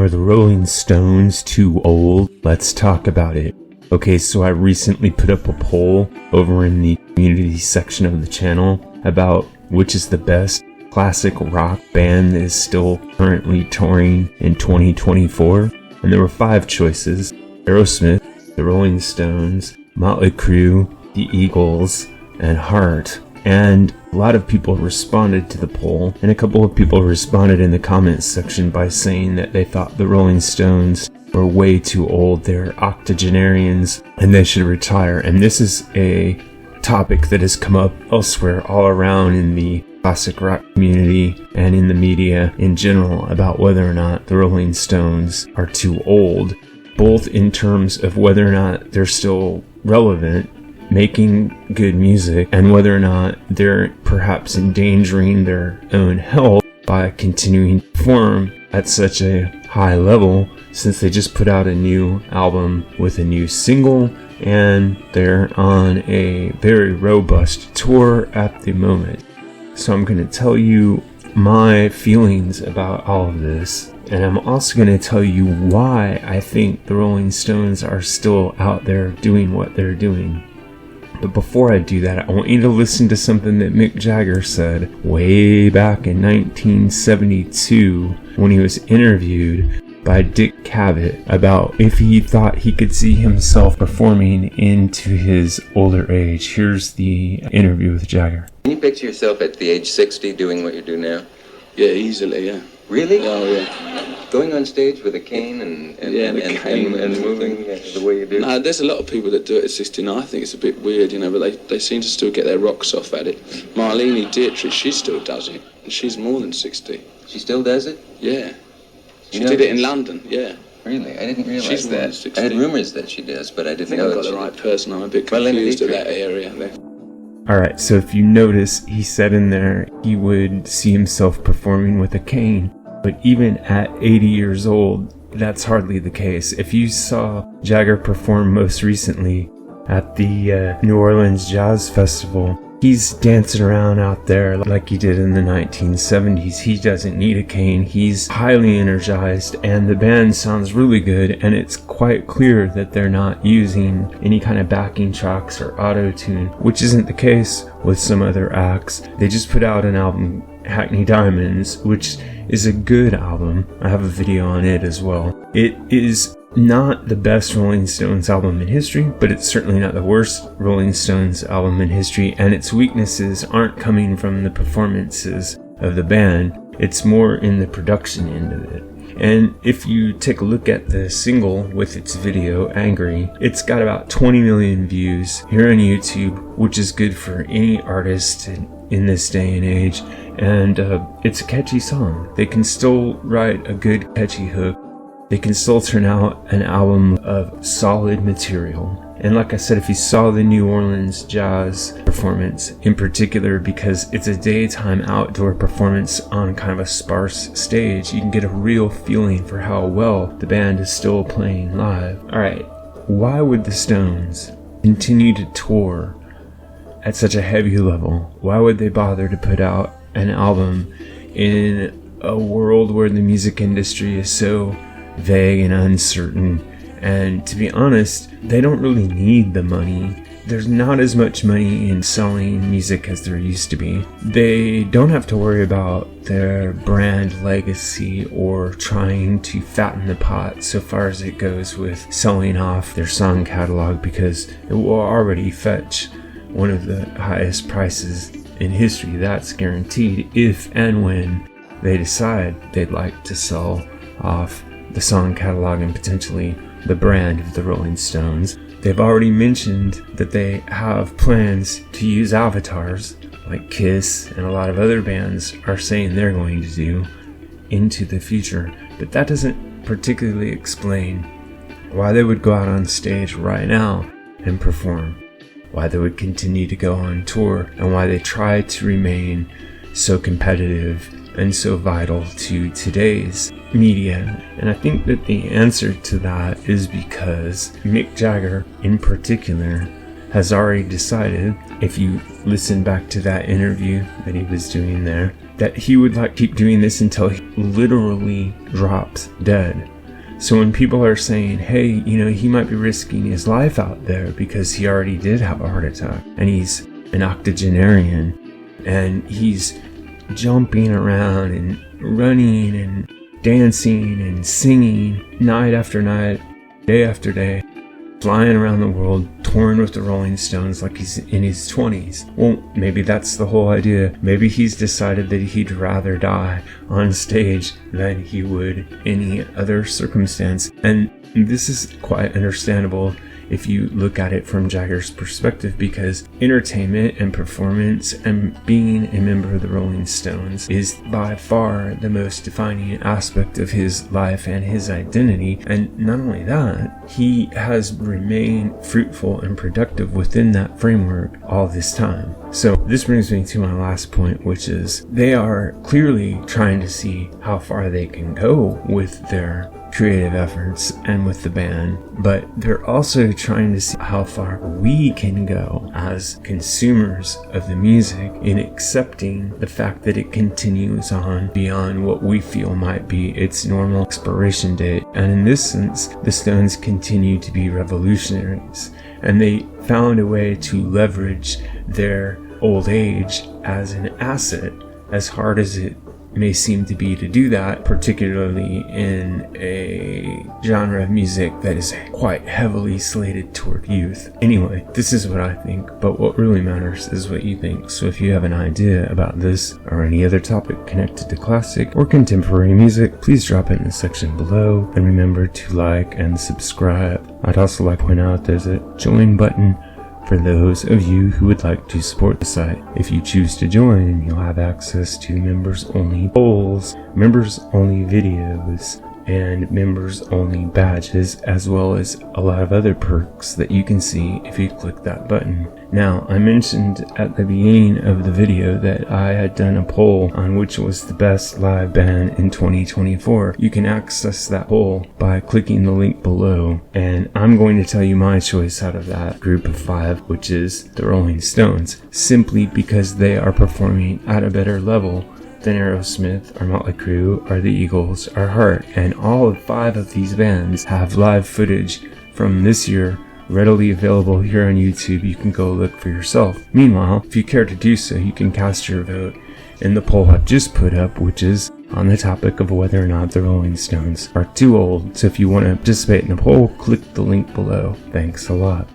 Are the Rolling Stones too old? Let's talk about it. Okay, so I recently put up a poll over in the community section of the channel about which is the best classic rock band that is still currently touring in 2024. And there were 5 choices: Aerosmith, the Rolling Stones, Motley Crue, the Eagles, and Heart. And a lot of people responded to the poll, and a couple of people responded in the comments section by saying that they thought the Rolling Stones were way too old, they're octogenarians, and they should retire. And this is a topic that has come up elsewhere all around in the classic rock community and in the media in general about whether or not the Rolling Stones are too old, both in terms of whether or not they're still relevant, making good music, and whether or not they're perhaps endangering their own health by continuing to perform at such a high level, since they just put out a new album with a new single and they're on a very robust tour at the moment. So I'm going to tell you my feelings about all of this, and I'm also going to tell you why I think the Rolling Stones are still out there doing what they're doing. But before I do that, I want you to listen to something that Mick Jagger said way back in 1972 when he was interviewed by Dick Cavett about if he thought he could see himself performing into his older age. Here's the interview with Jagger. Can you picture yourself at the age 60 doing what you do now? Yeah, easily, yeah. Really? Oh, yeah. Going on stage with a cane and moving the way you do? No, there's a lot of people that do it at 69. I think it's a bit weird, but they seem to still get their rocks off at it. Marlene Dietrich, she still does it, and she's more than 60. She still does it? Yeah. She did it in London, yeah. Really? I didn't realize she's that. 60. I had rumors that she does, but I didn't know that she I got the right person. I'm a bit confused at that area there. Alright, so if you notice, he said in there he would see himself performing with a cane. But even at 80 years old, that's hardly the case. If you saw Jagger perform most recently at the New Orleans Jazz Festival, he's dancing around out there like he did in the 1970s. He doesn't need a cane. He's highly energized, and the band sounds really good, and it's quite clear that they're not using any kind of backing tracks or auto-tune, which isn't the case with some other acts. They just put out an album, Hackney Diamonds, which is a good album. I have a video on it as well. It is not the best Rolling Stones album in history, but it's certainly not the worst Rolling Stones album in history, and its weaknesses aren't coming from the performances of the band. It's more in the production end of it. And if you take a look at the single with its video, Angry, it's got about 20 million views here on YouTube, which is good for any artist in this day and age. And it's a catchy song. They can still write a good catchy hook. They can still turn out an album of solid material. And like I said, if you saw the New Orleans Jazz performance in particular, because it's a daytime outdoor performance on kind of a sparse stage, you can get a real feeling for how well the band is still playing live. Alright, why would the Stones continue to tour at such a heavy level? Why would they bother to put out an album in a world where the music industry is so vague and uncertain? And to be honest, they don't really need the money. There's not as much money in selling music as there used to be. They don't have to worry about their brand legacy or trying to fatten the pot so far as it goes with selling off their song catalog, because it will already fetch one of the highest prices in history. That's guaranteed if and when they decide they'd like to sell off the song catalog and potentially the brand of the Rolling Stones. They've already mentioned that they have plans to use avatars, like Kiss and a lot of other bands are saying they're going to do, into the future. But that doesn't particularly explain why they would go out on stage right now and perform, why they would continue to go on tour, and why they try to remain so competitive and so vital to today's media. And I think that the answer to that is because Mick Jagger in particular has already decided, if you listen back to that interview that he was doing there, that he would like keep doing this until he literally drops dead. So when people are saying, hey, he might be risking his life out there because he already did have a heart attack and he's an octogenarian and he's jumping around and running and dancing and singing night after night, day after day, flying around the world, touring with the Rolling Stones like he's in his 20s. Well, maybe that's the whole idea. Maybe he's decided that he'd rather die on stage than he would any other circumstance. And this is quite understandable if you look at it from Jaggers' perspective, because entertainment and performance and being a member of the Rolling Stones is by far the most defining aspect of his life and his identity. And not only that, he has remained fruitful and productive within that framework all this time. So this brings me to my last point, which is they are clearly trying to see how far they can go with their creative efforts and with the band, but they're also trying to see how far we can go as consumers of the music in accepting the fact that it continues on beyond what we feel might be its normal expiration date. And in this sense, the Stones continue to be revolutionaries, and they found a way to leverage their old age as an asset, as hard as it may seem to be to do that, particularly in a genre of music that is quite heavily slated toward youth. Anyway, this is what I think, but what really matters is what you think. So if you have an idea about this or any other topic connected to classic or contemporary music, please drop it in the section below, and remember to like and subscribe. I'd also like to point out there's a join button for those of you who would like to support the site. If you choose to join, you'll have access to members-only polls, members-only videos, and members-only badges, as well as a lot of other perks that you can see if you click that button. Now, I mentioned at the beginning of the video that I had done a poll on which was the best live band in 2024. You can access that poll by clicking the link below, and I'm going to tell you my choice out of that group of 5, which is the Rolling Stones, simply because they are performing at a better level than Aerosmith or Motley Crue or the Eagles or Heart. And all 5 of these bands have live footage from this year readily available here on YouTube. You can go look for yourself. Meanwhile, if you care to do so, you can cast your vote in the poll I've just put up, which is on the topic of whether or not the Rolling Stones are too old. So if you want to participate in the poll, click the link below. Thanks a lot.